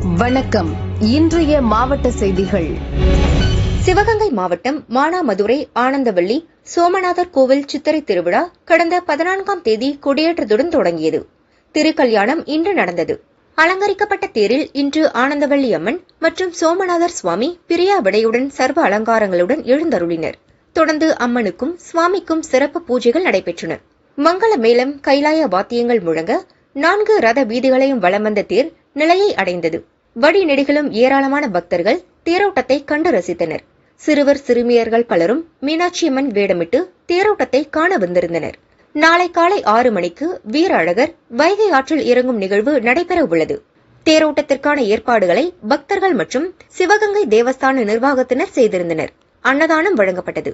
வணக்கம். இன்றைய மாவட்ட செய்திகள். சிவகங்கை மாவட்டம் மானாமதுரை ஆனந்தவள்ளி சோமநாதர் கோவில் சித்திரை திருவிழா கடந்த 14ஆம் தேதி கொடியேற்றத்துடன் தொடங்கியது. திருக்கல்யாணம் இன்று நடந்தது. அலங்கரிக்கப்பட்ட தேரில் இன்று ஆனந்தவள்ளி அம்மன் மற்றும் சோமநாதர் சுவாமி பிரியா விடையுடன் சர்வ அலங்காரங்களுடன் எழுந்தருளினர். தொடர்ந்து அம்மனுக்கும் சுவாமிக்கும் சிறப்பு பூஜைகள் நடைபெற்றன. மங்கள மேளம் கைலாய வாத்தியங்கள் முழங்க 4 ரத வீதிகளையும் வலம் வந்த தேர் நிலையை அடைந்தது. வழிநெடுகிலும் ஏராளமான பக்தர்கள் தேரோட்டத்தை கண்டு ரசித்தனர். சிறுவர் சிறுமியர்கள் பலரும் மீனாட்சியம்மன் வேடமிட்டு தேரோட்டத்தை காண வந்திருந்தனர். நாளை காலை 6 மணிக்கு வீர அழகர் வைகை ஆற்றில் இறங்கும் நிகழ்வு நடைபெற உள்ளது. தேரோட்டத்திற்கான ஏற்பாடுகளை பக்தர்கள் மற்றும் சிவகங்கை தேவஸ்தான நிர்வாகத்தினர் செய்திருந்தனர். அன்னதானம் வழங்கப்பட்டது.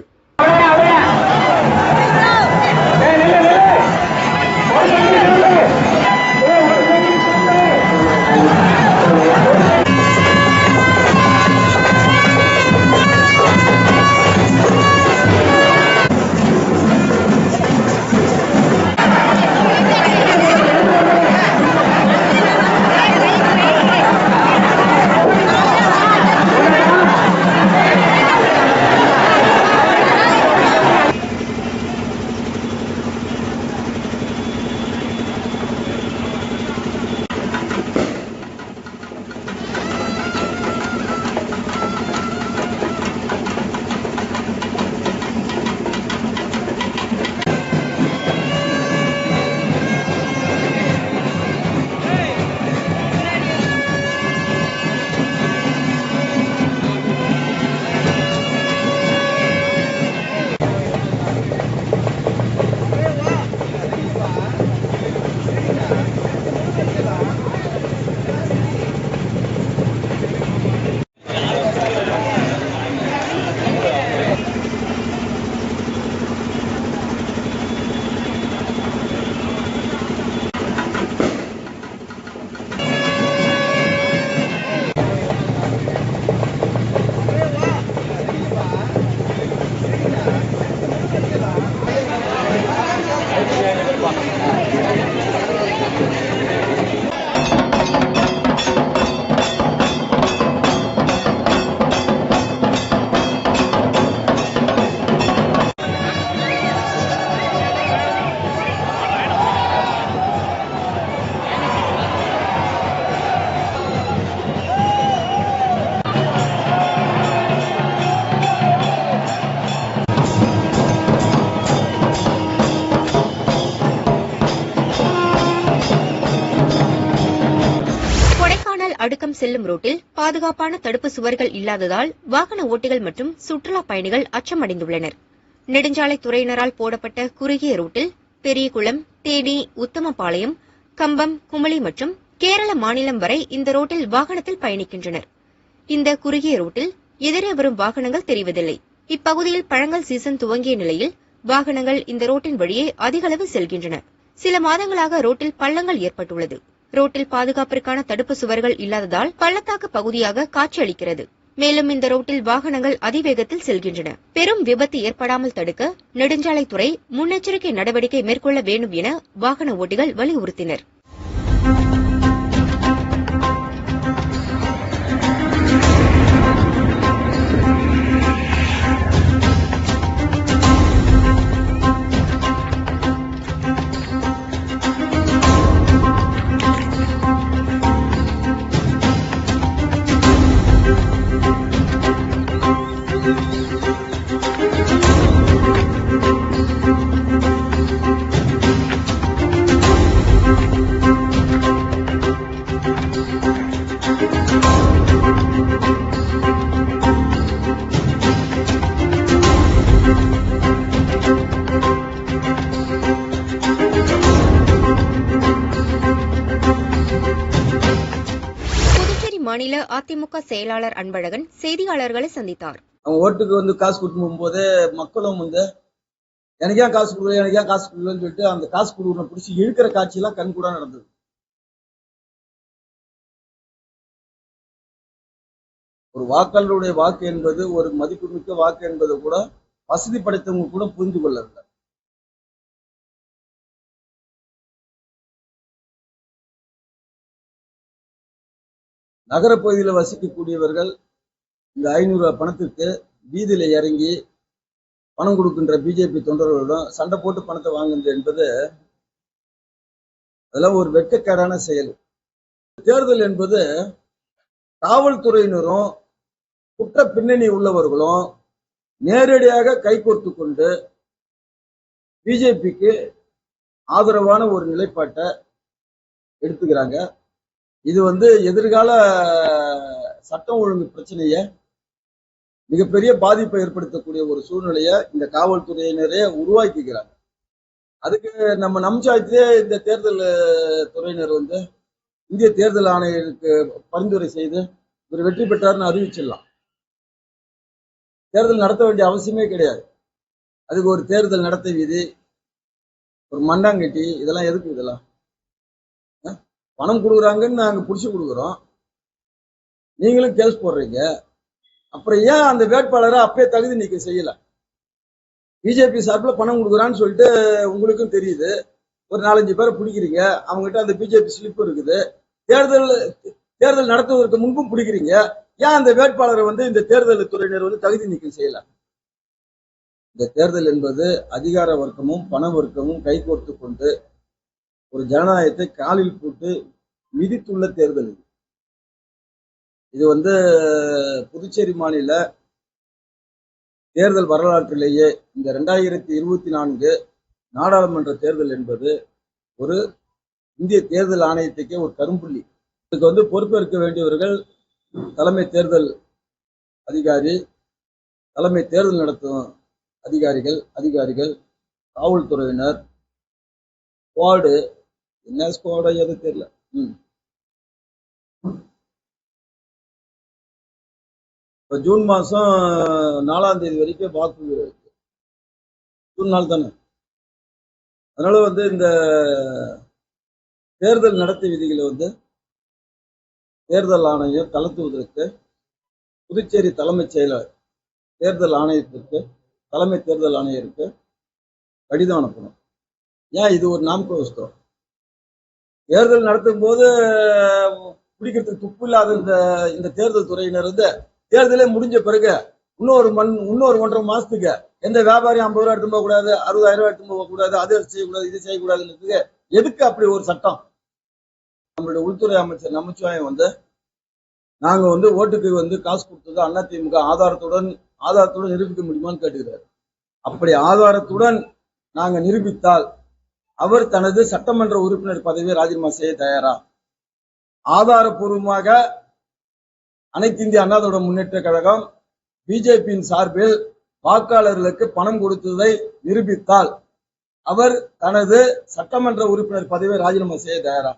அடுக்கம் செல்லும் ரோட்டில் பாதுகாப்பான தடுப்பு சுவர்கள் இல்லாததால் வாகன ஓட்டிகள் மற்றும் சுற்றுலா பயணிகள் அச்சமடைந்துள்ளனர். நெடுஞ்சாலைத்துறையினரால் போடப்பட்ட குறுகிய ரோட்டில் பெரியகுளம், தேனி, உத்தமபாளையம், கம்பம், குமளி மற்றும் கேரள மாநிலம் வரை இந்த ரோட்டில் வாகனத்தில் பயணிக்கின்றனர். இந்த குறுகிய ரோட்டில் எதிரே வரும் வாகனங்கள் தெரிவதில்லை. இப்பகுதியில் பழங்கள் சீசன் துவங்கிய நிலையில் வாகனங்கள் இந்த ரோட்டின் வழியே அதிகளவு செல்கின்றன. சில மாதங்களாக ரோட்டில் பள்ளங்கள் ஏற்பட்டுள்ளது. ரோட்டில் பாதுகாப்பிற்கான தடுப்பு சுவர்கள் இல்லாததால் பள்ளத்தாக்கு பகுதியாக காட்சியளிக்கிறது. மேலும் இந்த ரோட்டில் வாகனங்கள் அதிவேகத்தில் செல்கின்றன. பெரும் விபத்து ஏற்படாமல் தடுக்க நெடுஞ்சாலைத்துறை முன்னெச்சரிக்கை நடவடிக்கை மேற்கொள்ள வேண்டும் என வாகன ஓட்டிகள் வலியுறுத்தினர். மாநில அதிமுக செயலாளர் அன்பழகன் செய்தியாளர்களை சந்தித்தார். அவங்க ஓட்டுக்கு காசு கொடுத்து போகும்போது மக்களும் எனக்கு ஏன் காசு கொடுக்கலன்னு சொல்லிட்டு அந்த காசு கொடுக்கணும் பிடிச்சி இழுக்கிற காட்சியெல்லாம் கண் கூட நடந்தது. ஒரு வாக்காளருடைய வாக்கு என்பது ஒரு மதிப்புமிக்க வாக்கு என்பது கூட வசதி படைத்தவங்க கூட புரிந்து கொள்ளவில்லை. நகரப்பகுதியில் வசிக்கக்கூடியவர்கள் இந்த 500 ரூபாய் பணத்துக்கு வீதியில இறங்கி பணம் கொடுக்கின்ற பிஜேபி தொண்டர்களிடம் சண்டை போட்டு பணத்தை வாங்குறது என்பது அதெல்லாம் ஒரு வெட்கக்கேடான செயல். தேர்தல் என்பது காவல்துறையினரும் குற்ற பின்னணி உள்ளவர்களும் நேரடியாக கைகோர்த்து கொண்டு பிஜேபிக்கு ஆதரவான ஒரு நிலைப்பாட்டை எடுத்துக்கிறாங்க. இது எதிர்கால சட்டம் ஒழுங்கு பிரச்சனைய மிகப்பெரிய பாதிப்பை ஏற்படுத்தக்கூடிய ஒரு சூழ்நிலையை இந்த காவல்துறையினரே உருவாக்கிக்கிறாங்க. அதுக்கு நம்ம நம்சாயத்திலே இந்த தேர்தல் துறையினர் இந்திய தேர்தல் ஆணையருக்கு பரிந்துரை செய்து இவர் வெற்றி பெற்றார்னு அறிவிச்சிடலாம். தேர்தல் நடத்த வேண்டிய அவசியமே கிடையாது. அதுக்கு ஒரு தேர்தல் நடத்தை விதி, ஒரு மண்டாங்கட்டி, இதெல்லாம் எதுக்கு? இதெல்லாம் பணம் கொடுக்குறாங்கன்னு நாங்க புடிச்சு கொடுக்குறோம், நீங்களும் கேஸ் போடுறீங்க. அப்புறம் ஏன் அந்த வேட்பாளரை அப்பயே தகுதி நீக்கம் செய்யல? பிஜேபி சார்பில் பணம் கொடுக்குறான்னு சொல்லிட்டு உங்களுக்கும் தெரியுது. ஒரு 4-5 பேரை பிடிக்கிறீங்க, அவங்ககிட்ட அந்த பிஜேபி ஸ்லிப் இருக்குது. தேர்தல் நடத்துவதற்கு முன்பும் பிடிக்கிறீங்க. ஏன் அந்த வேட்பாளரை இந்த தேர்தல் துறையினர் தகுதி நீக்கம் செய்யல? இந்த தேர்தல் என்பது அதிகார வர்க்கமும் பண வர்க்கமும் கைகோர்த்து கொண்டு ஒரு ஜனநாயகத்தை காலில் போட்டு மிதித்துள்ள தேர்தல் இது. புதுச்சேரி மாநில தேர்தல் வரலாற்றிலேயே இந்த 2024 நாடாளுமன்ற தேர்தல் என்பது ஒரு இந்திய தேர்தல் ஆணையத்துக்கே ஒரு கரும்புள்ளி. இதுக்கு பொறுப்பேற்க வேண்டியவர்கள் தலைமை தேர்தல் அதிகாரி, தலைமை தேர்தல் நடத்தும் அதிகாரிகள், காவல்துறையினர், ஸ்குவாடு, என்ன ஸ்குவாடோ எது தெரியல. இப்ப ஜூன் மாசம் 4ஆம் தேதி வரைக்கும் வாக்கு இருக்கு. ஜூன் நாள் தானே. அதனால இந்த தேர்தல் நடத்தை விதிகளை தேர்தல் ஆணையம் தளர்த்துவதற்கு புதுச்சேரி தலைமைச் செயலர் தேர்தல் ஆணையத்திற்கு, தலைமை தேர்தல் ஆணையருக்கு கடிதம் அனுப்பணும். ஏன் இது ஒரு நாம்கோஸ்தம்? தேர்தல் நடத்தும் போது பிடிக்கிறதுக்கு துப்பு இல்லாத இந்த தேர்தல் துறையினர் தேர்தலே முடிஞ்ச பிறகு இன்னொரு 1.5 மாசத்துக்கு எந்த வியாபாரியும் 50 ரூபாய் எடுத்து போக கூடாது, 60,000 ரூபாய் எடுத்து போக கூடாது, அது செய்யக்கூடாது, இது செய்யக்கூடாதுன்னு எதுக்கு அப்படி ஒரு சட்டம்? நம்மளுடைய உள்துறை அமைச்சர் நமச்சிவாயம் நாங்க ஓட்டுக்கு காசு கொடுத்தது அதிமுக ஆதாரத்துடன் நிரூபிக்க முடியுமான்னு கேட்டுக்கிறாரு. அப்படி ஆதாரத்துடன் நாங்க நிரூபித்தால் அவர் தனது சட்டமன்ற உறுப்பினர் பதவியை ராஜினாமா செய்ய தயாரா? ஆதாரப்பூர்வமாக அனைத்து இந்திய அண்ணா திராவிட முன்னேற்ற கழகம் பிஜேபியின் சார்பில் வாக்காளர்களுக்கு பணம் கொடுத்ததை நிரூபித்தால் அவர் தனது சட்டமன்ற உறுப்பினர் பதவியை ராஜினாமா செய்ய தயாரா?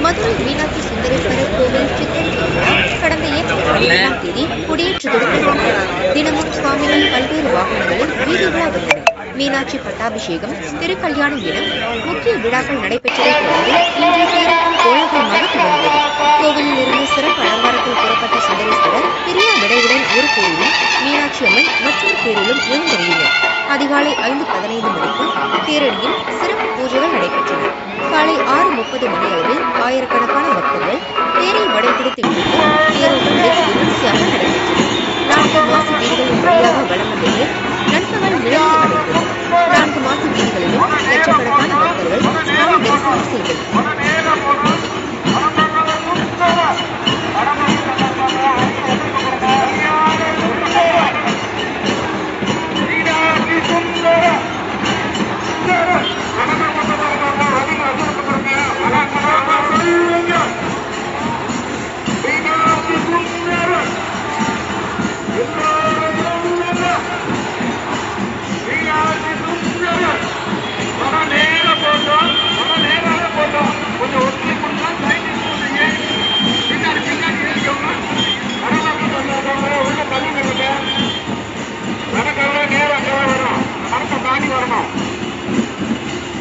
மதுரை மீனாட்சி சுந்தரேஸ்வரர் கோவில் சித்திரை திருவிழா கடந்த ஏப்ரல் 12ஆம் தேதி கொடியேற்று தொடங்கியது. தினமும் சுவாமிகள் பல்வேறு வாகனங்களில் வீதி உலா வந்தனர். மீனாட்சி பட்டாபிஷேகம், திருக்கல்யாணம் என முக்கிய விழாக்கள் நடைபெற்றதைத் தொடர்ந்து இன்றைய தேரோட்டம் கோலாகலமாக தொடங்கியது. கோவிலில் இருந்து சிறப்பு அலங்காரத்தில் புறப்பட்ட சுந்தரேஸ்வரர் பெரிய விடையுடன் ஒரு தேரிலும், மீனாட்சி அம்மன் மற்றொரு தேரிலும் எழுந்தருளினர். அதிகாலை 5:15 மணிக்கு தேரடியில் சிறப்பு பூஜைகள் நடைபெற்றன. காலை 6:30 மணி அளவில் ஆயிரக்கணக்கான பக்தர்கள் தேரை வடைபிடித்து இழுத்து தேரோட்டம் வெகு விமரிசையாக நடைபெற்றது. 4 மாசி வீடுகளின் வழியாக வலம் வந்த தேர் நண்பகல் நிலையில் அடைந்தது. 4 மாசி வீடுகளிலும் லட்சக்கணக்கான பக்தர்கள் சுவாமி தரிசனம் செய்தனர்.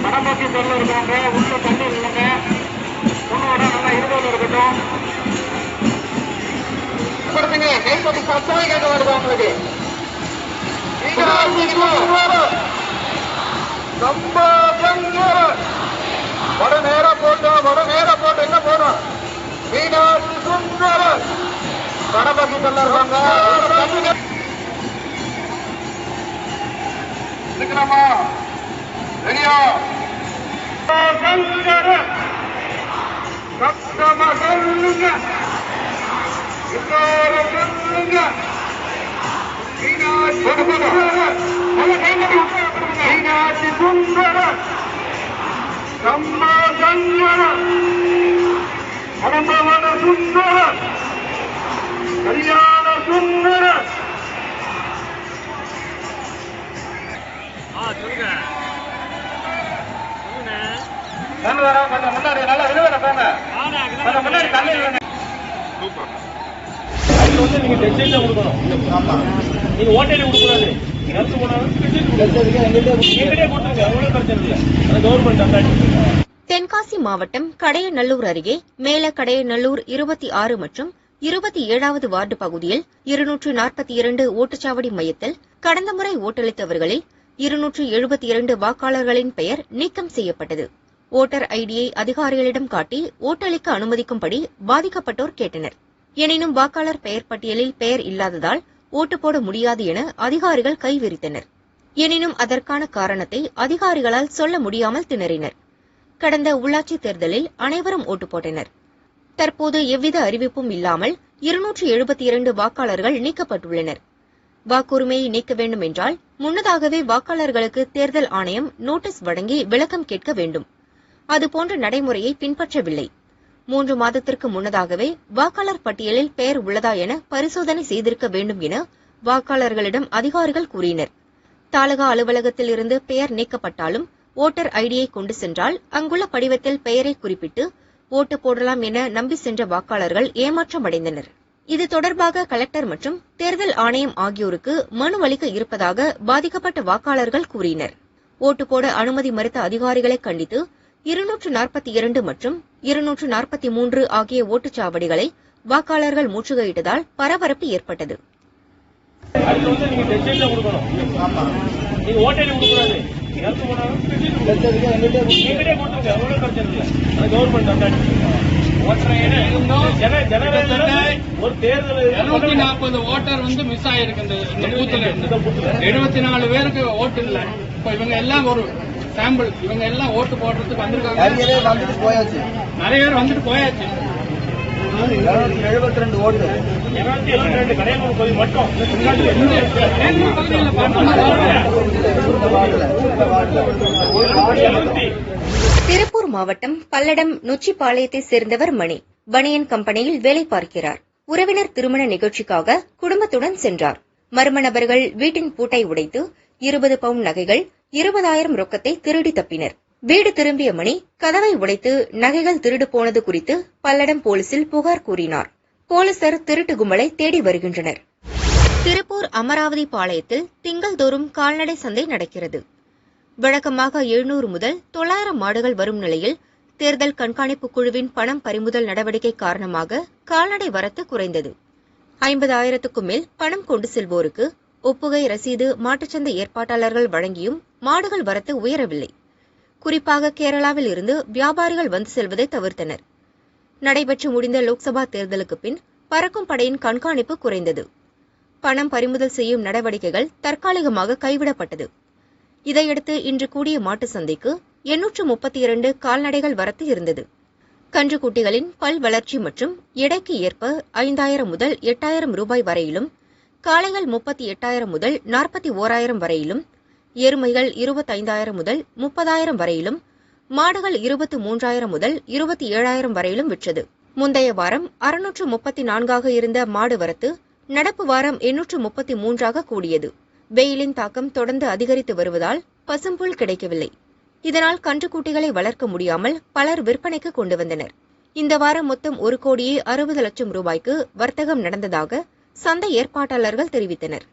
படமாக்கி சொல்ல இருக்காங்க, உள்ள தண்ணி இல்லைங்க, பொண்ணோட நல்லா இருபது இருக்கட்டும் கொடுத்துங்க. கைப்பற்றி சத்தம் கேட்க வருது உங்களுக்கு. வட நேரம் போட்டோம், எங்க போறோம்? மீனாட்சி சுந்தர கணபதி இருக்காங்க. இருக்கலாமா? ரெடியா? சத்தமா சொல்லுங்க. எல்லாரும் சொல்லுங்க. மீனாட்சி சுந்தர சம்பந்தர அனந்தவன சுந்தர கல்யாண சுந்தர. கொஞ்சம் முன்னாடி நல்லா விழுவல போங்க. கொஞ்சம் முன்னாடி தண்ணி வந்து நீங்க டெக்ஸ்டைல கொடுக்கணும். நீங்க ஓட்டையில கொடுக்கூடாது. தென்காசி மாவட்டம் கடையநல்லூர் அருகே மேல கடையநல்லூர் 26 மற்றும் 27வது வார்டு பகுதியில் 242 ஓட்டுச்சாவடி மையத்தில் கடந்த முறை ஓட்டளித்தவர்களில் 272 வாக்காளர்களின் பெயர் நீக்கம் செய்யப்பட்டது. ஓட்டர் ஐடியை அதிகாரிகளிடம் காட்டி ஓட்டளிக்க அனுமதிக்கும்படி பாதிக்கப்பட்டோர் கேட்டனர். எனினும் வாக்காளர் பெயர் பட்டியலில் பெயர் இல்லாததால் ஓட்டு போட முடியாது என அதிகாரிகள் கைவிரித்தனர். எனினும் அதற்கான காரணத்தை அதிகாரிகளால் சொல்ல முடியாமல் திணறினர். கடந்த உள்ளாட்சி தேர்தலில் அனைவரும் ஓட்டு போட்டனர். தற்போது எவ்வித அறிவிப்பும் இல்லாமல் 272 வாக்காளர்கள் நீக்கப்பட்டுள்ளனர். வாக்குரிமையை நீக்க வேண்டும் என்றால் முன்னதாகவே வாக்காளர்களுக்கு தேர்தல் ஆணையம் நோட்டீஸ் வழங்கி விளக்கம் கேட்க வேண்டும். அதுபோன்ற நடைமுறையை பின்பற்றவில்லை. 3 மாதத்திற்கு முன்னதாகவே வாக்காளர் பட்டியலில் பெயர் உள்ளதா என பரிசோதனை செய்திருக்க வேண்டும் என வாக்காளர்களிடம் அதிகாரிகள் கூறினர். தாலுகா அலுவலகத்தில் இருந்து பெயர் நீக்கப்பட்டாலும் ஓட்டர் ஐடியை கொண்டு சென்றால் அங்குள்ள படிவத்தில் பெயரை குறிப்பிட்டு ஓட்டு போடலாம் என நம்பி சென்ற வாக்காளர்கள் ஏமாற்றமடைந்தனர். இது தொடர்பாக கலெக்டர் மற்றும் தேர்தல் ஆணையம் ஆகியோருக்கு மனு அளிக்க இருப்பதாக பாதிக்கப்பட்ட வாக்காளர்கள் கூறினர். ஓட்டு போட அனுமதி மறுத்த அதிகாரிகளை கண்டித்து 242 மற்றும் 243 ஆகிய ஓட்டுச்சாவடிகளை வாக்காளர்கள் முற்றுகையிட்டதால் பரபரப்பு ஏற்பட்டது. ஒரு தேர்தல் 240 ஓட்டர் வந்து மிஸ் ஆயிருக்கு. இந்த பூத்துல 74 பேருக்கு ஓட்டு இல்ல. இப்ப இவங்க எல்லாம் ஒரு சாம்பிள். இவங்க எல்லாம் ஓட்டு போடுறதுக்கு வந்திருக்காங்க. நிறைய பேர் வந்துட்டு போயாச்சு. 272 ஓட்டு 272 கடையனூர் பகுதி மட்டும். திருப்பூர் மாவட்டம் பல்லடம் நொச்சிப்பாளையத்தை சேர்ந்தவர் மணி. பனியன் கம்பெனியில் வேலை பார்க்கிறார். உறவினர் திருமண நிகழ்ச்சிக்காக குடும்பத்துடன் சென்றார். மர்ம நபர்கள் வீட்டின் பூட்டை உடைத்து 20 பவுன் நகைகள் 20,000 ரொக்கத்தை திருடி தப்பினர். வீடு திரும்பிய மணி கதவை உடைத்து நகைகள் திருடு போனது குறித்து பல்லடம் போலீசில் புகார் கூறினார். போலீசார் திருட்டு கும்பலை தேடி வருகின்றனர். திருப்பூர் அமராவதி பாளையத்தில் திங்கள்தோறும் கால்நடை சந்தை நடக்கிறது. வழக்கமாக 700 முதல் 900 மாடுகள் வரும் நிலையில் தேர்தல் கண்காணிப்பு குழுவின் பணம் பறிமுதல் நடவடிக்கை காரணமாக கால்நடை வரத்து குறைந்தது. 50,000க்கும் மேல் பணம் கொண்டு செல்வோருக்கு ஒப்புகை ரசீது மாட்டுச்சந்தை ஏற்பாட்டாளர்கள் வழங்கியும் மாடுகள் வரத்து உயரவில்லை. குறிப்பாக கேரளாவில் இருந்து வியாபாரிகள் வந்து செல்வதை தவிர்த்தனர். நடைபெற்று முடிந்த லோக்சபா தேர்தலுக்கு பின் பறக்கும் படையின் கண்காணிப்பு குறைந்தது. பணம் பறிமுதல் செய்யும் நடவடிக்கைகள் தற்காலிகமாக கைவிடப்பட்டது. இதையடுத்து இன்று கூடிய மாட்டு சந்தைக்கு 832 கால்நடைகள் வரத்து இருந்தது. கன்றுக்குட்டிகளின் பல் வளர்ச்சி மற்றும் எடைக்கு ஏற்ப 5,000 முதல் 8,000 ரூபாய் வரையிலும், காளைகள் 38,000 முதல் 41,000 வரையிலும், எருமைகள் 25,000 முதல் 30,000 வரையிலும், மாடுகள் 23,000 முதல் 27,000 வரையிலும் விற்றது. முந்தைய வாரம் 634 இருந்த மாடு வரத்து நடப்பு வாரம் 833 கூடியது. வெயிலின் தாக்கம் தொடர்ந்து அதிகரித்து வருவதால் பசும்புல் கிடைக்கவில்லை. இதனால் கன்றுக்குட்டிகளை வளர்க்க முடியாமல் பலர் விற்பனைக்கு கொண்டு வந்தனர். இந்த வாரம் மொத்தம் 1,60,00,000 ரூபாய்க்கு வர்த்தகம் நடந்ததாக சந்தை ஏற்பாட்டாளர்கள் தெரிவித்தனர்.